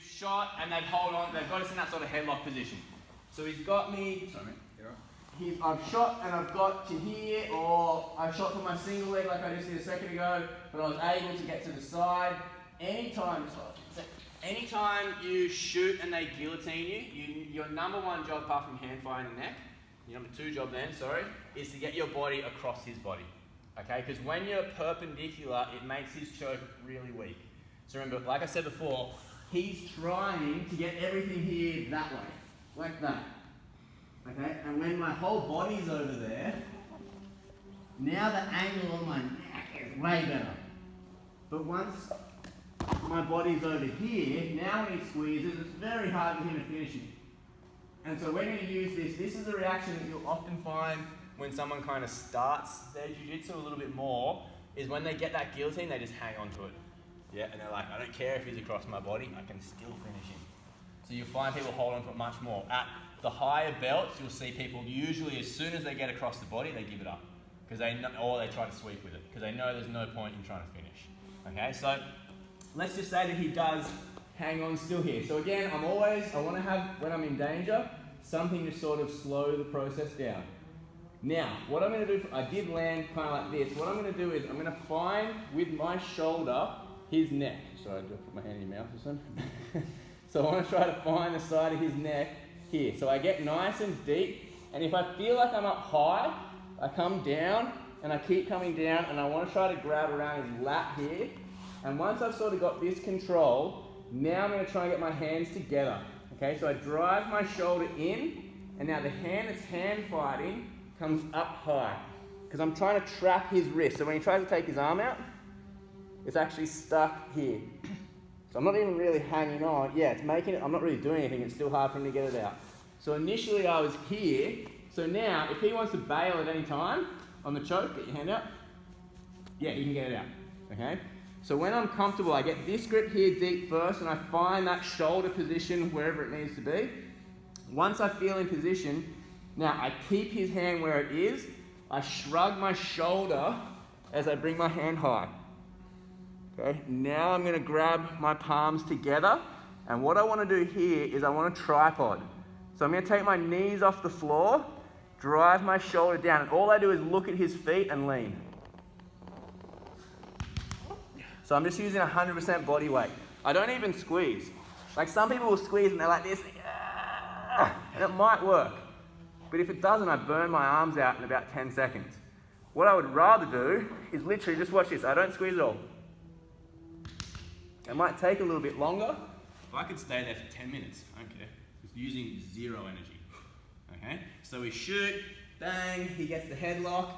shot and they've got us in that sort of headlock position. So he's got me, sorry mate, you're right. I've shot and I've got to here, or I've shot from my single leg like I just did a second ago, but I was able to get to the side. Anytime you shoot and they guillotine you, your number one job apart from hand fire in the neck, your number two job then, is to get your body across his body. Okay, because when you're perpendicular, it makes his choke really weak. So remember, like I said before, he's trying to get everything here that way, like that. Okay, and when my whole body's over there, now the angle on my neck is way better. But once my body's over here, now when he squeezes, it's very hard for him to finish it. And so we're going to use this. This is a reaction that you'll often find when someone kind of starts their jiu-jitsu a little bit more, is when they get that guillotine, they just hang on to it. Yeah, and they're like, I don't care if he's across my body, I can still finish him. So you'll find people hold on to it much more. At the higher belts, you'll see people usually, as soon as they get across the body, they give it up. Or they try to sweep with it, because they know there's no point in trying to finish. Okay, so let's just say that he does hang on still here. So again, I want to have, when I'm in danger, something to sort of slow the process down. Now, what I'm going to do, I did land kind of like this. What I'm going to do is I'm going to find with my shoulder his neck. Sorry, I just put my hand in your mouth or something. So I want to try to find the side of his neck here. So I get nice and deep, and if I feel like I'm up high, I come down and I keep coming down, and I want to try to grab around his lat here. And once I've sort of got this control, now I'm going to try and get my hands together. Okay, so I drive my shoulder in, and now the hand that's hand fighting comes up high, because I'm trying to trap his wrist. So when he tries to take his arm out, it's actually stuck here. So I'm not even really hanging on. Yeah, it's making it, I'm not really doing anything. It's still hard for him to get it out. So initially I was here. So now, if he wants to bail at any time on the choke, get your hand out. Yeah, he can get it out. Okay? So when I'm comfortable, I get this grip here deep first, and I find that shoulder position wherever it needs to be. Once I feel in position, now I keep his hand where it is. I shrug my shoulder as I bring my hand high. Okay, now I'm going to grab my palms together, and what I want to do here is I want a tripod. So I'm going to take my knees off the floor, drive my shoulder down, and all I do is look at his feet and lean. So I'm just using 100% body weight. I don't even squeeze. Like some people will squeeze and they're like this, and it might work. But if it doesn't, I burn my arms out in about 10 seconds. What I would rather do is literally just watch this. I don't squeeze at all. It might take a little bit longer. If I could stay there for 10 minutes, I don't care. It's using zero energy. Okay? So we shoot, bang, he gets the headlock.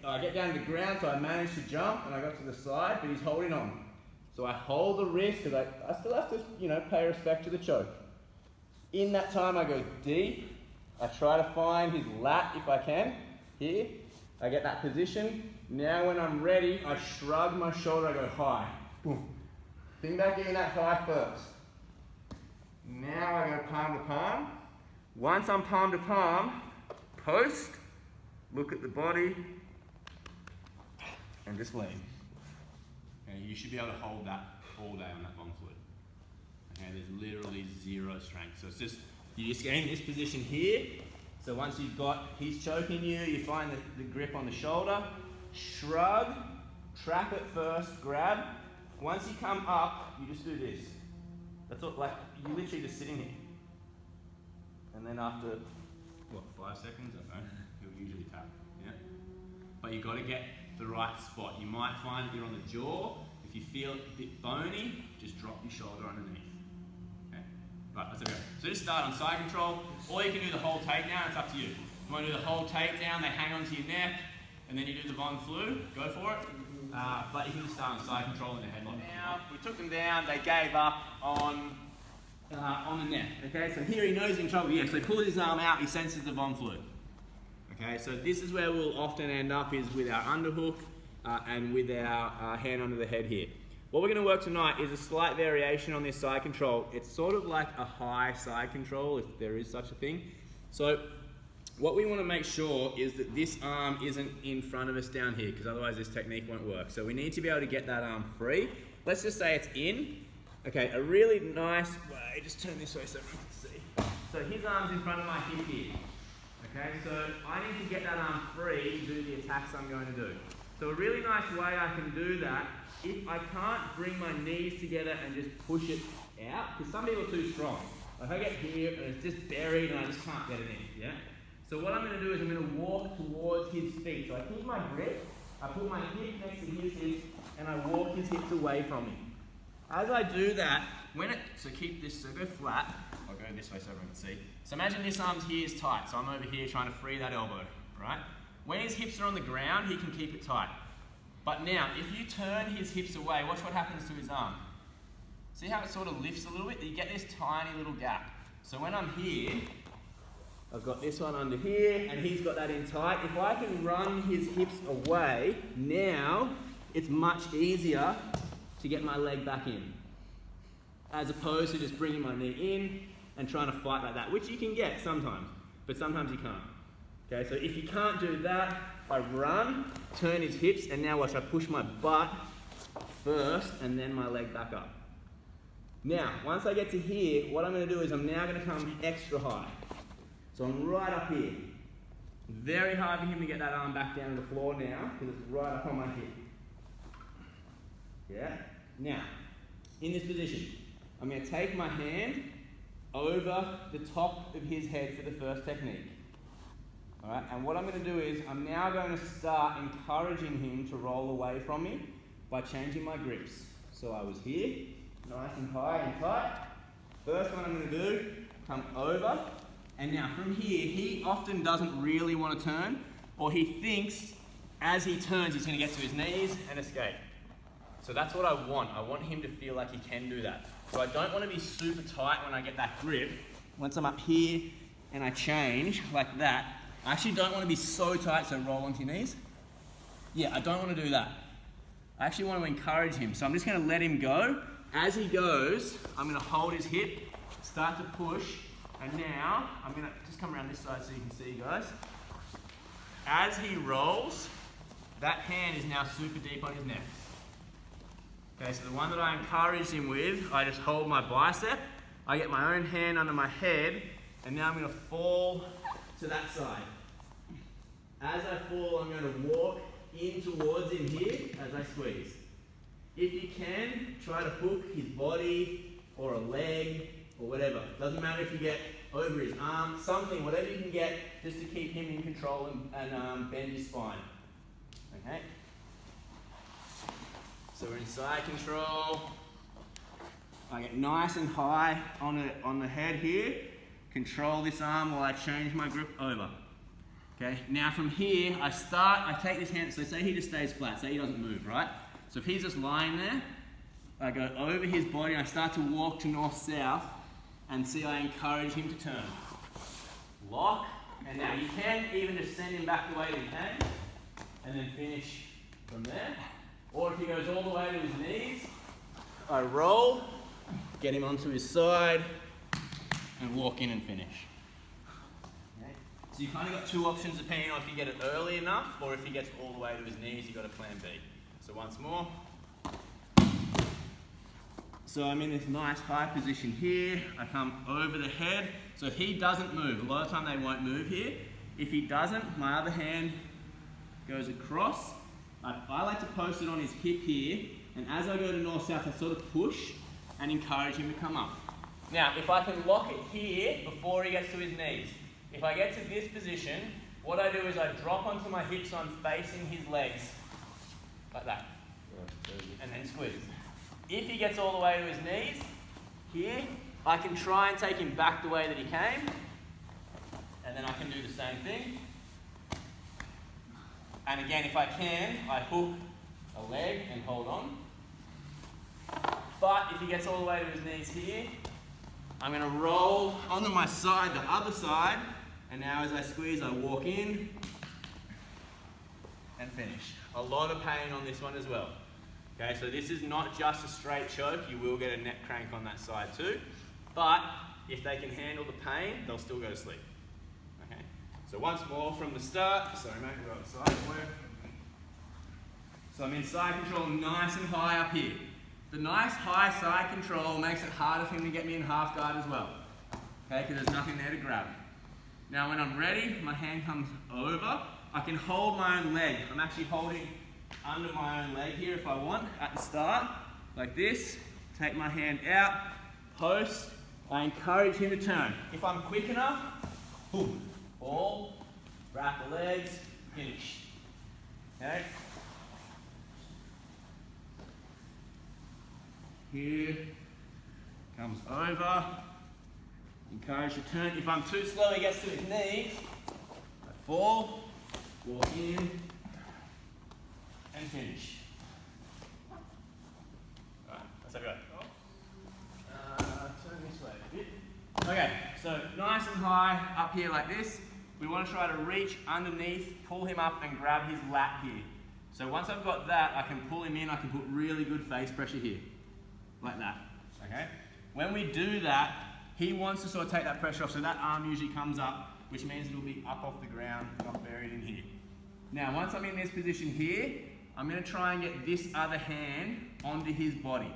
I get down to the ground, so I manage to jump, and I got to the side, but he's holding on. So I hold the wrist, because I still have to, pay respect to the choke. In that time, I go deep. I try to find his lat if I can. Here, I get that position. Now when I'm ready, I shrug my shoulder, I go high. Boom. Think about getting that high first. Now I go palm to palm. Once I'm palm to palm, post, look at the body, and just lean. Okay, you should be able to hold that all day on that long fluid. Okay, there's literally zero strength. So it's just, you just get in this position here. So once you've got, he's choking you, you find the grip on the shoulder, shrug, trap it first, grab. Once you come up, you just do this. That's all, like, you're literally just sitting here. And then after, 5 seconds, I don't know, he'll usually tap, yeah? But you've got to get the right spot. You might find that you're on the jaw. If you feel a bit bony, just drop your shoulder underneath. Okay? Right, that's okay. So just start on side control, or you can do the whole takedown, it's up to you. If you want to do the whole takedown, they hang onto your neck, and then you do the Von Flu, go for it. But you can just start on side control and the headlock. Now, we took them down, they gave up on the neck. Okay, so here he knows he's in trouble. Yeah, so he pulls his arm out, he senses the Von Flu. Okay, so this is where we'll often end up, is with our underhook and with our hand under the head here. What we're going to work tonight is a slight variation on this side control. It's sort of like a high side control, if there is such a thing. So what we want to make sure is that this arm isn't in front of us down here, because otherwise this technique won't work. So we need to be able to get that arm free. Let's just say it's in. Okay, a really nice way, just turn this way so everyone can see. So his arm's in front of my hip here. Okay, so I need to get that arm free to do the attacks I'm going to do. So a really nice way I can do that, if I can't bring my knees together and just push it out, because some people are too strong. Like I get here and it's just buried and I just can't get it in, yeah? So what I'm going to do is I'm going to walk towards his feet. So I keep my grip, I put my hip next to his hip, and I walk his hips away from me. As I do that, so keep this, so go flat. I'll go this way so everyone can see. So imagine this arm's here is tight, so I'm over here trying to free that elbow, right? When his hips are on the ground, he can keep it tight. But now, if you turn his hips away, watch what happens to his arm. See how it sort of lifts a little bit? You get this tiny little gap. So when I'm here, I've got this one under here, and he's got that in tight. If I can run his hips away, now it's much easier to get my leg back in, as opposed to just bringing my knee in and trying to fight like that, which you can get sometimes, but sometimes you can't. Okay, so if you can't do that, I run, turn his hips, and now watch, I push my butt first and then my leg back up. Now, once I get to here, what I'm going to do is I'm now going to come extra high. So I'm right up here. Very hard for him to get that arm back down to the floor now, because it's right up on my hip. Yeah? Now, in this position, I'm going to take my hand over the top of his head for the first technique. Alright, and what I'm going to do is, I'm now going to start encouraging him to roll away from me by changing my grips. So I was here, nice and high and tight. First one I'm going to do, come over, and now from here, he often doesn't really want to turn, or he thinks as he turns he's going to get to his knees and escape. So that's what I want. I want him to feel like he can do that. So I don't want to be super tight when I get that grip. Once I'm up here and I change like that, I actually don't want to be so tight, so roll onto your knees. Yeah, I don't want to do that. I actually want to encourage him. So I'm just going to let him go. As he goes, I'm going to hold his hip, start to push, and now I'm going to just come around this side so you can see, guys. As he rolls, that hand is now super deep on his neck. Okay, so the one that I encouraged him with, I just hold my bicep, I get my own hand under my head, and now I'm going to fall to that side. As I fall, I'm going to walk in towards him here as I squeeze. If you can, try to hook his body or a leg or whatever. Doesn't matter if you get over his arm, something, whatever you can get just to keep him in control and bend his spine. Okay? So we're in side control. I get nice and high on the head here. Control this arm while I change my grip over. Okay, now from here, I take this hand, so say he just stays flat, say he doesn't move, right? So if he's just lying there, I go over his body and I start to walk to north-south, and see I encourage him to turn. Lock, and now you can even just send him back the way that he came, and then finish from there. Or if he goes all the way to his knees, I roll, get him onto his side, and walk in and finish. Okay? So you've kind of got two options depending on if you get it early enough or if he gets all the way to his knees, you've got a plan B. So once more. So I'm in this nice high position here. I come over the head. So if he doesn't move, a lot of the time they won't move here. If he doesn't, my other hand goes across. I like to post it on his hip here, and as I go to north-south, I sort of push and encourage him to come up. Now, if I can lock it here before he gets to his knees, if I get to this position, what I do is I drop onto my hips so I'm facing his legs, like that, and then squeeze. If he gets all the way to his knees, here, I can try and take him back the way that he came, and then I can do the same thing. And again, if I can, I hook a leg and hold on. But if he gets all the way to his knees here, I'm going to roll onto my side, the other side, and now as I squeeze, I walk in and finish. A lot of pain on this one as well. Okay, so this is not just a straight choke, you will get a neck crank on that side too, but if they can handle the pain, they'll still go to sleep. Okay, so once more from the start, sorry mate, we're on the side. So I'm in side control nice and high up here. the nice high side control makes it harder for him to get me in half guard as well. Okay, because there's nothing there to grab. Now when I'm ready, my hand comes over. I can hold my own leg. I'm actually holding under my own leg here if I want at the start, like this. Take my hand out, post. I encourage him to turn. If I'm quick enough, boom, ball, wrap the legs, finish. Okay? Here, comes over, encourage to turn. If I'm too slow, he gets to his knees. I fall, walk in, and finish. Alright, let's have a go. Turn this way a bit. Okay, so nice and high up here like this. We want to try to reach underneath, pull him up and grab his lat here. So once I've got that, I can pull him in, I can put really good face pressure here. Like that, okay? When we do that, he wants to sort of take that pressure off, so that arm usually comes up, which means it'll be up off the ground, not buried in here. Now, once I'm in this position here, I'm gonna try and get this other hand onto his body.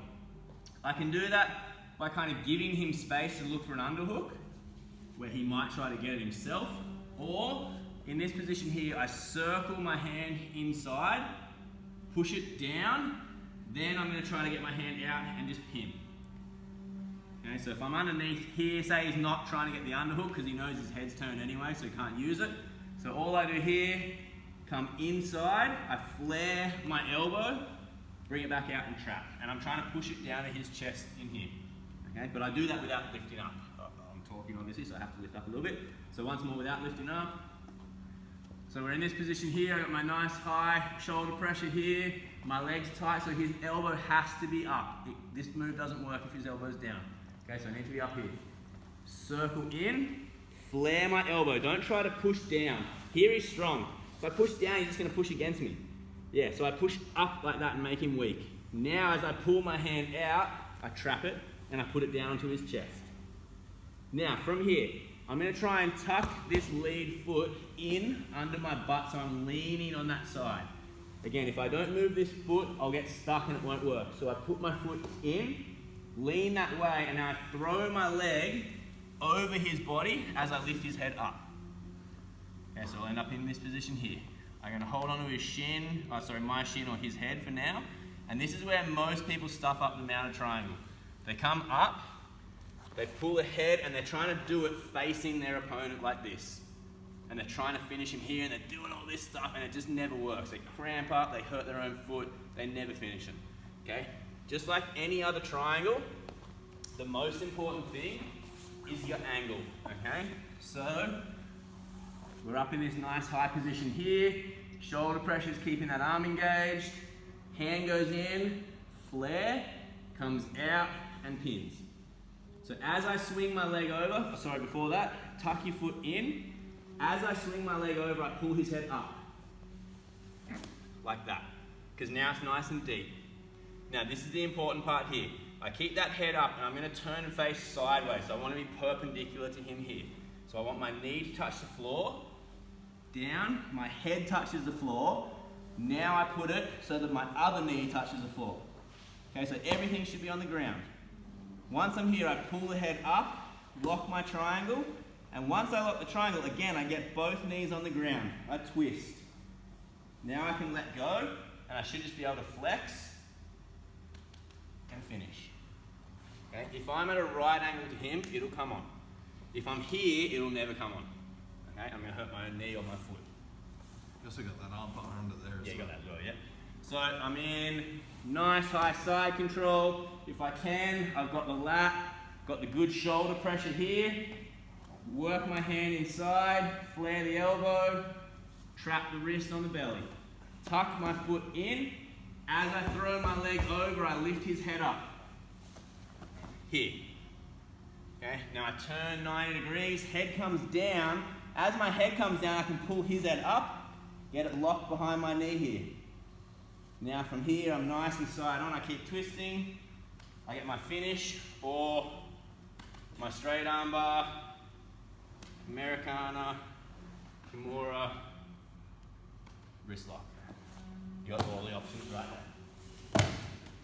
I can do that by kind of giving him space to look for an underhook, where he might try to get it himself, or in this position here, I circle my hand inside, push it down, then I'm going to try to get my hand out and just pin. Okay, so if I'm underneath here, say he's not trying to get the underhook because he knows his head's turned anyway, so he can't use it. So all I do here, come inside, I flare my elbow, bring it back out and trap. And I'm trying to push it down to his chest in here. Okay, but I do that without lifting up. I'm talking obviously, so I have to lift up a little bit. So once more without lifting up. So we're in this position here, I've got my nice high shoulder pressure here, my leg's tight, so his elbow has to be up. This move doesn't work if his elbow's down. Okay, so I need to be up here. Circle in, flare my elbow. Don't try to push down. Here he's strong. If I push down, he's just gonna push against me. Yeah, so I push up like that and make him weak. Now as I pull my hand out, I trap it and I put it down onto his chest. Now from here, I'm going to try and tuck this lead foot in under my butt so I'm leaning on that side. Again, if I don't move this foot, I'll get stuck and it won't work. So I put my foot in, lean that way, and now I throw my leg over his body as I lift his head up. Okay, so I'll end up in this position here. I'm going to hold onto his shin, my shin or his head for now. And this is where most people stuff up the mounted triangle. They come up, they pull ahead and they're trying to do it facing their opponent like this. And they're trying to finish him here and they're doing all this stuff and it just never works. They cramp up, they hurt their own foot, they never finish him. Okay? Just like any other triangle, the most important thing is your angle. Okay? So, we're up in this nice high position here. Shoulder pressure is keeping that arm engaged. Hand goes in, flare, comes out and pins. So as I swing my leg over, before that, tuck your foot in. As I swing my leg over, I pull his head up. Like that. Because now it's nice and deep. Now this is the important part here. I keep that head up and I'm going to turn and face sideways. So I want to be perpendicular to him here. So I want my knee to touch the floor. Down, my head touches the floor. Now I put it so that my other knee touches the floor. Okay, so everything should be on the ground. Once I'm here, I pull the head up, lock my triangle, and once I lock the triangle, again, I get both knees on the ground. I twist. Now I can let go, and I should just be able to flex and finish. Okay? If I'm at a right angle to him, it'll come on. If I'm here, it'll never come on. Okay? I'm going to hurt my own knee or my foot. You also got that arm put under there. Yeah, you got that as well, yeah. So I'm in nice high side control. If I can, I've got the lat, got the good shoulder pressure here. Work my hand inside, flare the elbow, trap the wrist on the belly. Tuck my foot in. As I throw my leg over, I lift his head up. Here. Okay, now I turn 90 degrees, head comes down. As my head comes down, I can pull his head up, get it locked behind my knee here. Now from here, I'm nice and side on. I keep twisting. I get my finish or my straight arm bar, Americana, Kimura, wrist lock. You got all the options right there.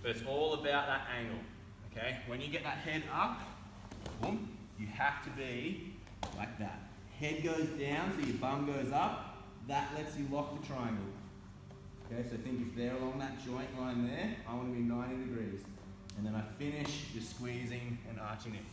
But it's all about that angle, okay? When you get that head up, boom, you have to be like that. Head goes down, so your bum goes up. That lets you lock the triangle. Okay, so think if they're along that joint line there, I want to be 90 degrees. And then I finish just squeezing and arching it.